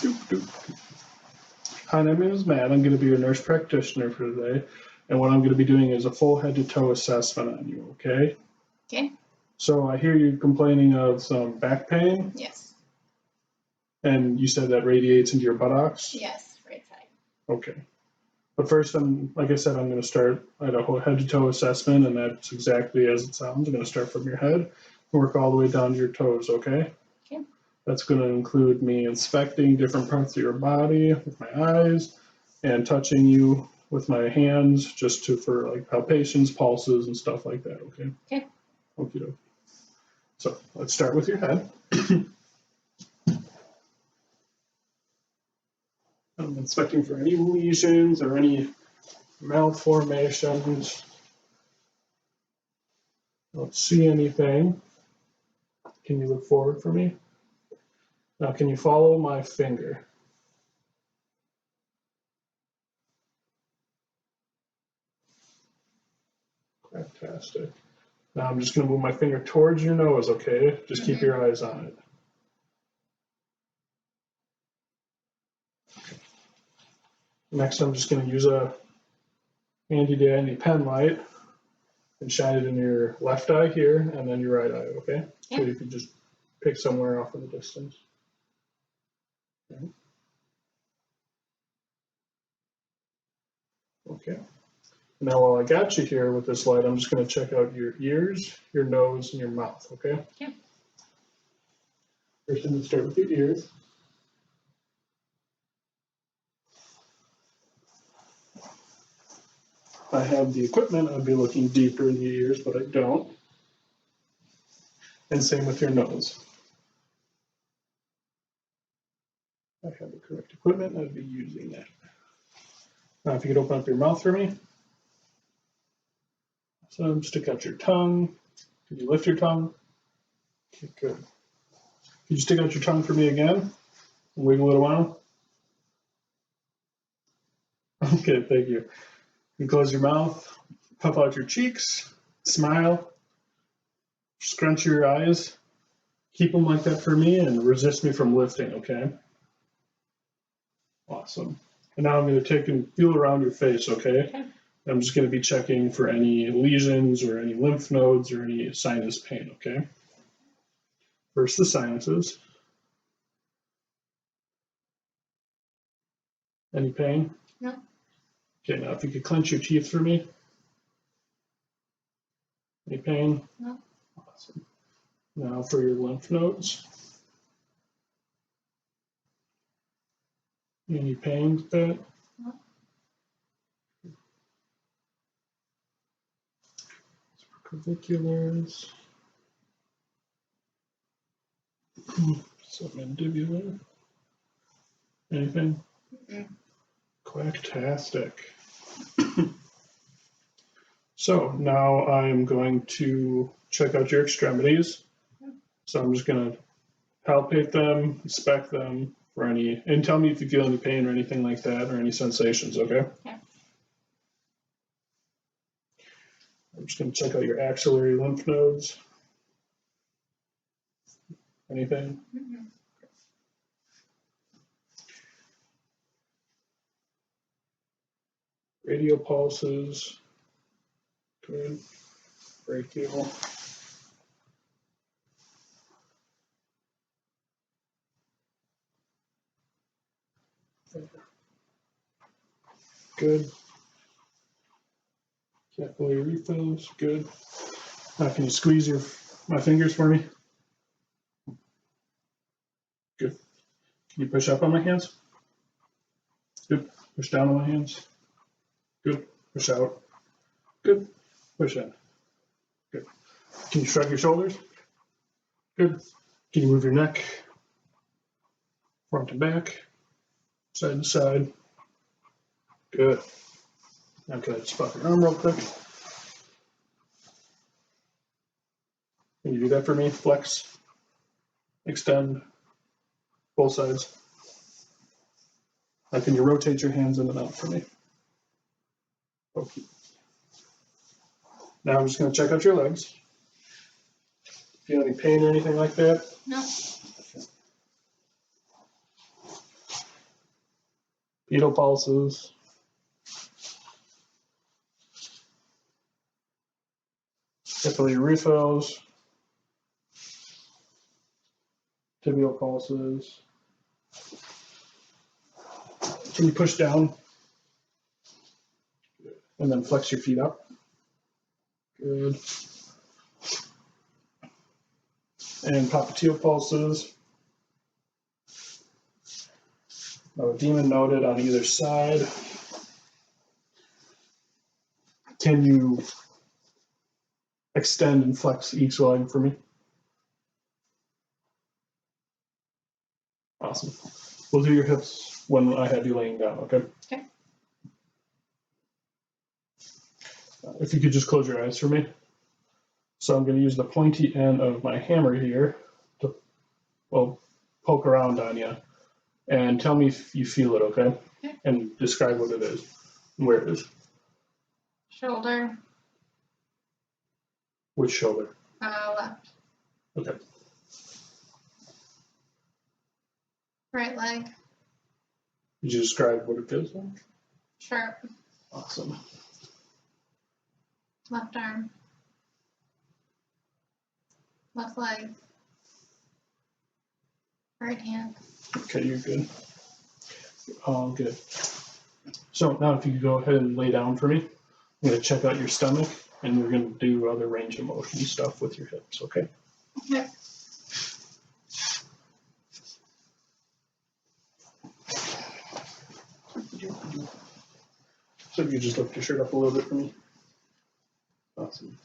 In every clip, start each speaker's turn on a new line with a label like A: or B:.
A: Doop, doop, doop. Hi, my name is Matt. I'm going to be your nurse practitioner for today. And what I'm going to be doing is a full head to toe assessment on you, okay?
B: Okay.
A: So I hear you complaining of some back pain.
B: Yes.
A: And you said that radiates into your buttocks?
B: Yes, right side.
A: Okay. But first, like I said, I'm going to start at a whole head to toe assessment, and that's exactly as it sounds. I'm going to start from your head and work all the way down to your toes, okay?
B: Okay.
A: That's going to include me inspecting different parts of your body with my eyes and touching you with my hands just for like palpations, pulses, and stuff like that, okay?
B: Okay.
A: Okie dokie. So let's start with your head. I'm inspecting for any lesions or any malformations. Don't see anything. Can you look forward for me? Now, can you follow my finger? Fantastic. Now I'm just going to move my finger towards your nose, okay? Just keep your eyes on it. Next, I'm just going to use a handy-dandy pen light and shine it in your left eye here and then your right eye, okay?
B: Yeah.
A: So you can just pick somewhere off in the distance. Okay. Okay. Now, while I got you here with this light, I'm just going to check out your ears, your nose, and your mouth, okay?
B: Yeah.
A: First, I'm going to start with your ears. If I have the equipment, I'd be looking deeper in the ears, but I don't. And same with your nose. If I have the correct equipment, I'd be using that. Now, if you could open up your mouth for me. So stick out your tongue. Can you lift your tongue? Okay, good. Can you stick out your tongue for me again? Wiggle it around. Okay, thank you. You close your mouth, puff out your cheeks, smile, scrunch your eyes. Keep them like that for me and resist me from lifting, okay? Awesome. And now I'm going to take and feel around your face, okay?
B: Okay.
A: I'm just going to be checking for any lesions or any lymph nodes or any sinus pain, okay? First, the sinuses. Any pain?
B: No.
A: Okay, now if you could clench your teeth for me. Any pain?
B: No.
A: Awesome. Now for your lymph nodes. Any pain with that?
B: No.
A: Claviculars. Submandibular. Anything? Quacktastic. So now I'm going to check out your extremities. So I'm just going to palpate them, inspect them for any, and tell me if you feel any pain or anything like that or any sensations, okay?
B: Yeah.
A: I'm just going to check out your axillary lymph nodes. Anything?
B: Mm-hmm.
A: Radial pulses. Good. Brachial. Good. Capillary refills. Good. Now can you squeeze my fingers for me? Good. Can you push up on my hands? Good. Push down on my hands. Good. Push out. Good. Push in. Good. Can you shrug your shoulders? Good. Can you move your neck? Front to back. Side to side. Good. Now can I just pop your arm real quick? Can you do that for me? Flex. Extend. Both sides. Now can you rotate your hands in and out for me? Okay. Now I'm just going to check out your legs. Feel any pain or anything like that?
B: No.
A: needle pulses. Capillary refills. Tibial pulses. Can you push down? And then flex your feet up. Good. And popliteal pulses. No edema noted on either side. Can you extend and flex each leg for me? Awesome. We'll do your hips when I have you laying down, okay?
B: Okay.
A: If you could just close your eyes for me. So I'm going to use the pointy end of my hammer here to, well, poke around on you. And tell me if you feel it, okay?
B: Okay.
A: And describe what it is and where it is.
B: Shoulder.
A: Which shoulder?
B: Left.
A: Okay.
B: Right leg.
A: Could you describe what it feels like?
B: Sharp.
A: Awesome.
B: Left arm. Left leg. Right hand.
A: Okay, you're good. Good. So now if you could go ahead and lay down for me, I'm going to check out your stomach and we're going to do other range of motion stuff with your hips, okay?
B: Okay.
A: So if you just lift your shirt up a little bit for me. Awesome.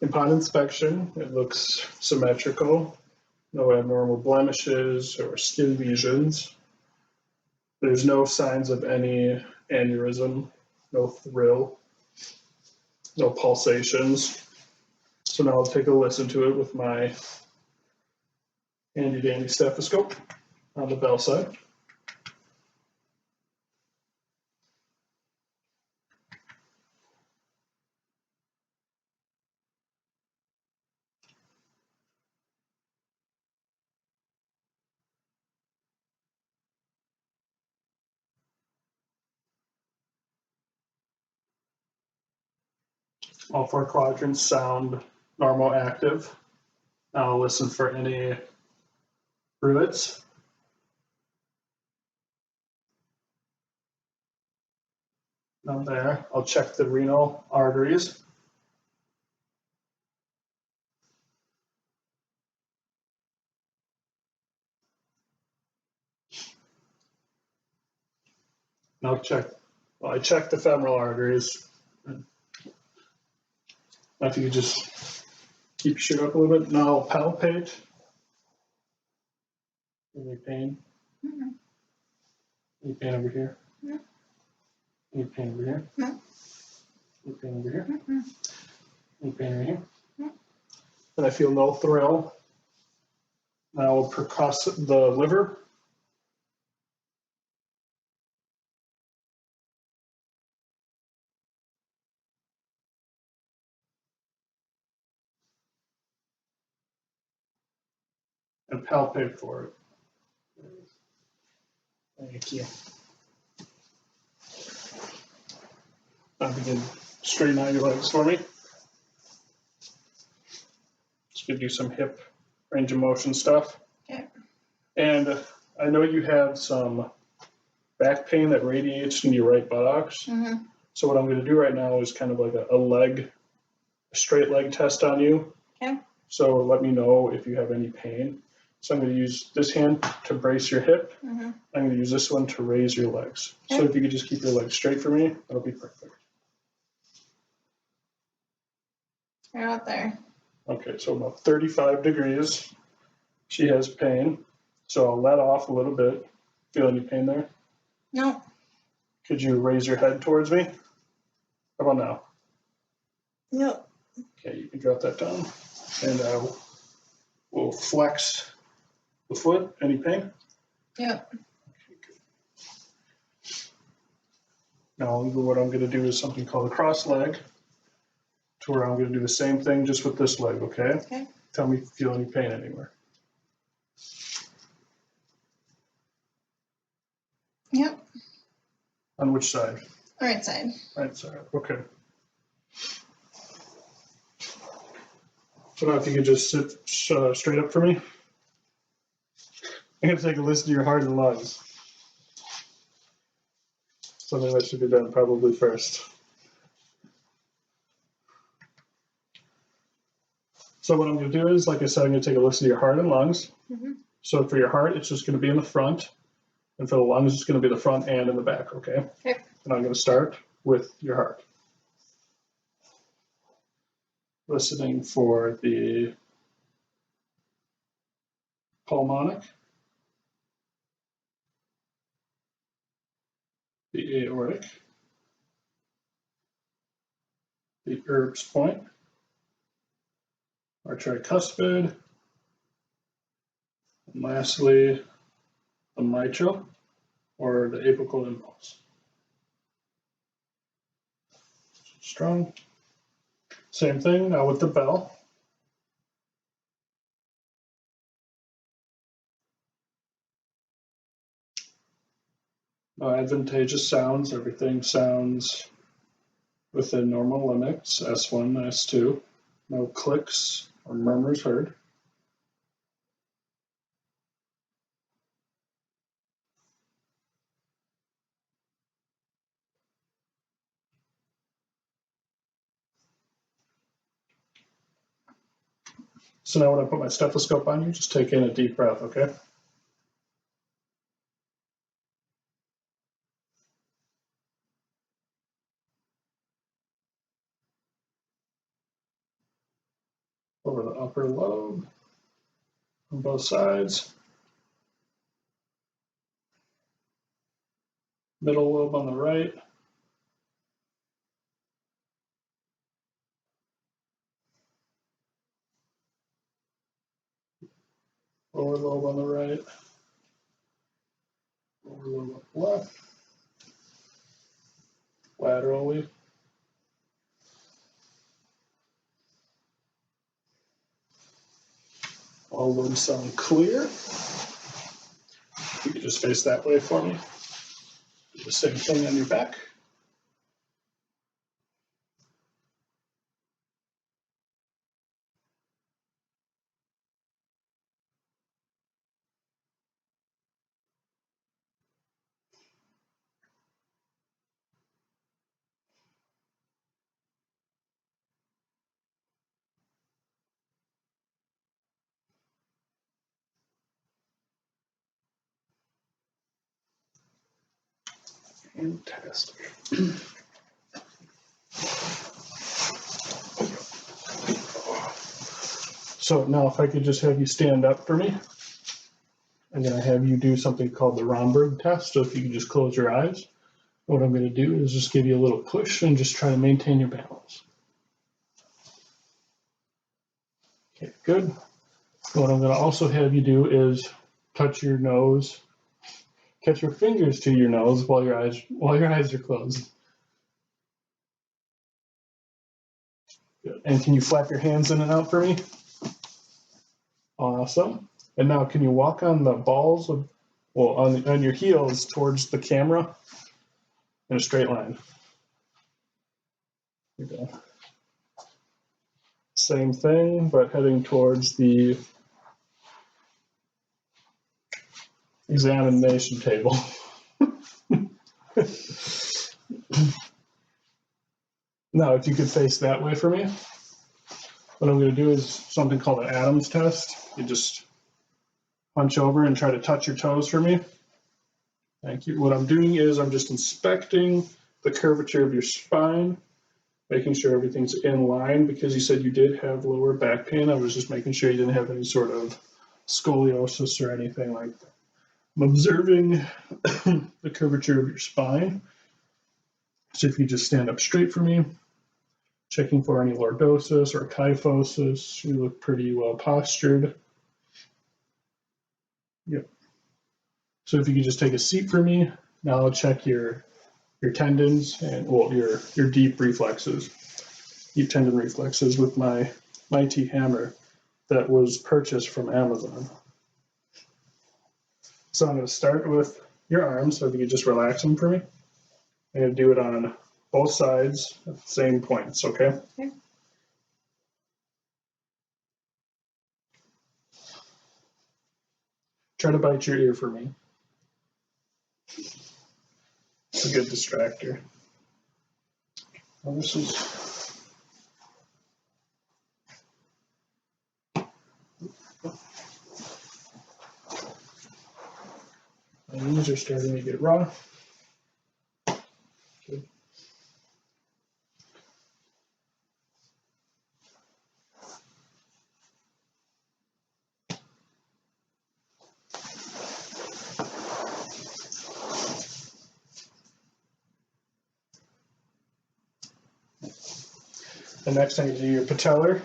A: Upon inspection, it looks symmetrical. No abnormal blemishes or skin lesions. There's no signs of any aneurysm, no thrill, no pulsations. So now I'll take a listen to it with my handy dandy stethoscope on the bell side. All four quadrants sound normal active. Now I'll listen for any rivets. None there. I'll check the renal arteries. And I'll check, well, I checked the femoral arteries. Now if you could just keep your shirt up a little bit. Now I'll palpate. Any pain?
B: Mm-hmm.
A: Any pain over here?
B: No.
A: Any pain over here?
B: No.
A: Any pain over here?
B: Mm-hmm.
A: Any pain over here?
B: No.
A: And I feel no thrill. Now I'll percuss the liver. And palpate for it. Thank you. Now begin straighten out your legs for me. Just gonna do some hip range of motion stuff.
B: Okay.
A: And I know you have some back pain that radiates in your right buttocks.
B: Mm-hmm.
A: So what I'm gonna do right now is kind of like a straight leg test on you.
B: Okay.
A: So let me know if you have any pain. So I'm going to use this hand to brace your hip.
B: Mm-hmm.
A: I'm going to use this one to raise your legs.
B: Okay.
A: So if you could just keep your legs straight for me, that'll be perfect.
B: Right out there.
A: Okay, so about 35 degrees. She has pain. So I'll let off a little bit. Feel any pain there?
B: No.
A: Could you raise your head towards me? How about now?
B: No.
A: Okay, you can drop that down. And we'll flex the foot. Any pain?
B: Yep.
A: Okay, good. Now what I'm going to do is something called a cross leg, to where I'm going to do the same thing just with this leg, okay?
B: Okay.
A: Tell me if you feel any pain anywhere.
B: Yep.
A: On which side?
B: Right side.
A: Right side. Okay. So now if you could just sit straight up for me. I'm going to take a listen to your heart and lungs. Something that should be done probably first. So what I'm going to do is, like I said, I'm going to take a listen to your heart and lungs.
B: Mm-hmm.
A: So for your heart, it's just going to be in the front. And for the lungs, it's going to be the front and in the back, okay?
B: Okay.
A: And I'm going to start with your heart. Listening for the pulmonic, the aortic, the Erb's point, our tricuspid, and lastly, the mitral or the apical impulse. Strong. Same thing now with the bell. No advantageous sounds. Everything sounds within normal limits. S1, S2. No clicks or murmurs heard. So now when I put my stethoscope on you, just take in a deep breath, okay? Over the upper lobe on both sides. Middle lobe on the right. Lower lobe on the right. Lower lobe on the left. Laterally. All lobes sound clear. You can just face that way for me. Do the same thing on your back. Fantastic. So now if I could just have you stand up for me. I'm going to have you do something called the Romberg test. So if you can just close your eyes. What I'm going to do is just give you a little push and just try to maintain your balance. Okay, good. What I'm going to also have you do is touch your nose, catch your fingers to your nose while your eyes are closed. Good. And can you flap your hands in and out for me? Awesome. And now can you walk on the balls of, well, on your heels towards the camera in a straight line? Okay. Same thing, but heading towards the examination table. Now, if you could face that way for me, what I'm going to do is something called an Adams test. You just hunch over and try to touch your toes for me. Thank you. What I'm doing is I'm just inspecting the curvature of your spine, making sure everything's in line because you said you did have lower back pain. I was just making sure you didn't have any sort of scoliosis or anything like that. I'm observing the curvature of your spine. So if you just stand up straight for me, checking for any lordosis or kyphosis. You look pretty well postured. Yep. So if you could just take a seat for me, now I'll check your tendons and well your deep reflexes, deep tendon reflexes with my HtoT hammer that was purchased from Amazon. So I'm going to start with your arms, so if you could just relax them for me. I'm going to do it on both sides at the same points, okay?
B: Okay.
A: Try to bite your ear for me. It's a good distractor. Well, this is... My knees are starting to get raw. Good. The next thing is your patellar.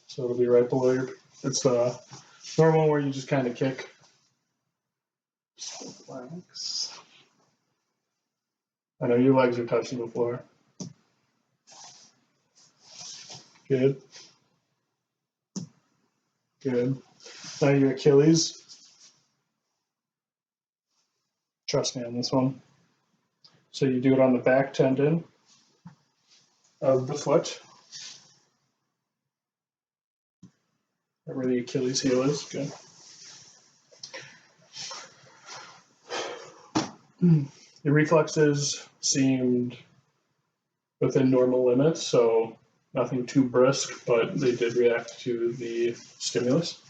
A: So it'll be right below your, it's the normal where you just kind of kick. Relax. I know your legs are touching the floor. Good. Good. Now your Achilles. Trust me on this one. So you do it on the back tendon of the foot. Right where the Achilles heel is. Good. The reflexes seemed within normal limits, so nothing too brisk, but they did react to the stimulus.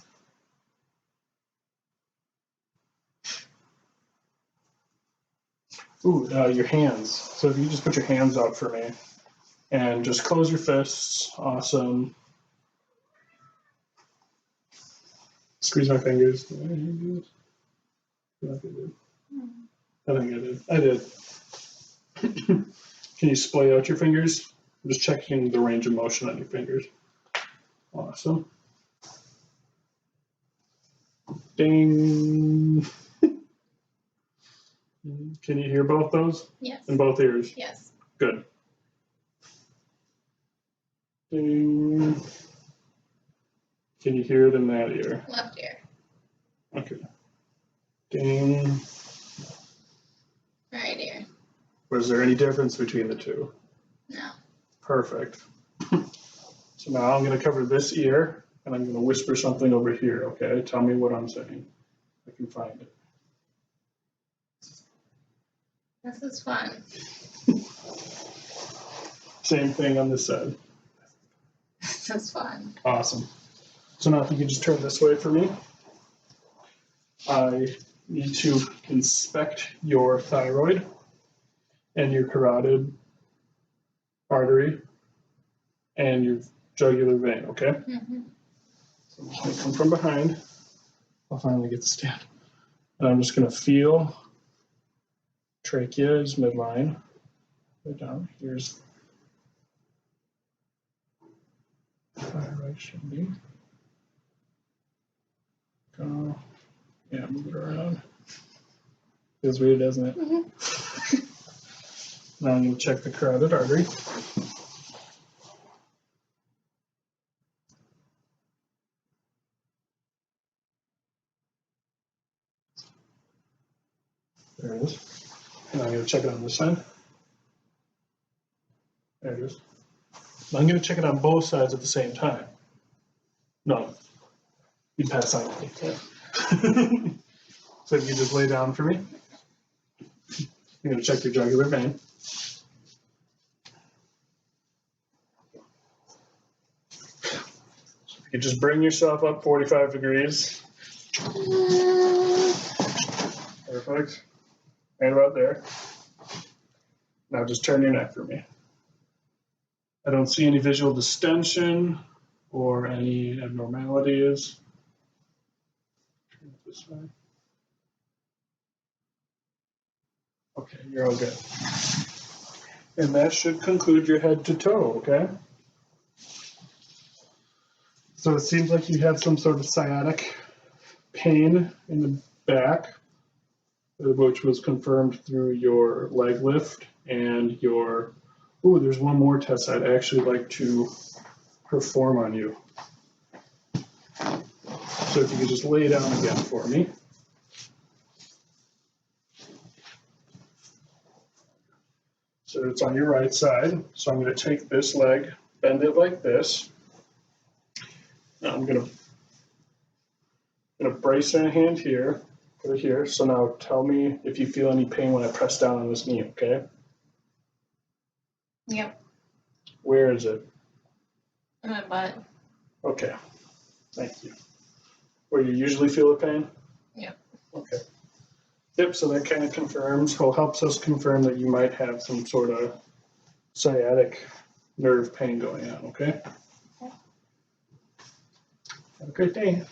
A: Ooh, your hands. So if you just put your hands out for me and just close your fists. Awesome. Squeeze my fingers. Did I do this? I think I did. I think I did. I did. Can you splay out your fingers? I'm just checking the range of motion on your fingers. Awesome. Ding. Can you hear both those?
B: Yes.
A: In both ears?
B: Yes.
A: Good. Ding. Can you hear it in that ear?
B: Left ear.
A: Okay. Ding.
B: Right ear.
A: Was there any difference between the two?
B: No.
A: Perfect. So now I'm going to cover this ear, and I'm going to whisper something over here, okay? Tell me what I'm saying. I can find it.
B: This is fun.
A: Same thing on this side.
B: This is fun.
A: Awesome. So now if you could just turn this way for me. I need to inspect your thyroid and your carotid artery and your jugular vein, okay?
B: Mm-hmm.
A: So I'm just going to come from behind. I'll finally get to stand. And I'm just going to feel trachea is midline. Go down. Here's thyroid should be. Go. Yeah, move it around. Feels weird, doesn't it?
B: Mm-hmm.
A: Now I'm going to check the carotid artery. There it is. And I'm going to check it on this side. There it is. Now I'm going to check it on both sides at the same time. No, you pass on me. So if you just lay down for me, I'm going to check your jugular vein. You just bring yourself up 45 degrees. Perfect. Right about there. Now just turn your neck for me. I don't see any visual distension or any abnormalities. Turn it this way. Okay, you're all good. And that should conclude your head to toe, okay? So it seems like you had some sort of sciatic pain in the back, which was confirmed through your leg lift and your, ooh, there's one more test I'd actually like to perform on you. So if you could just lay down again for me. So it's on your right side. So I'm going to take this leg, bend it like this. Now I'm going to brace in a hand here, put it here. So now tell me if you feel any pain when I press down on this knee, okay?
B: Yep.
A: Where is it?
B: In my butt.
A: Okay, thank you. Where you usually feel the pain?
B: Yep.
A: Okay. Yep, so that kind of confirms, well, helps us confirm that you might have some sort of sciatic nerve pain going on, okay? Have a great day.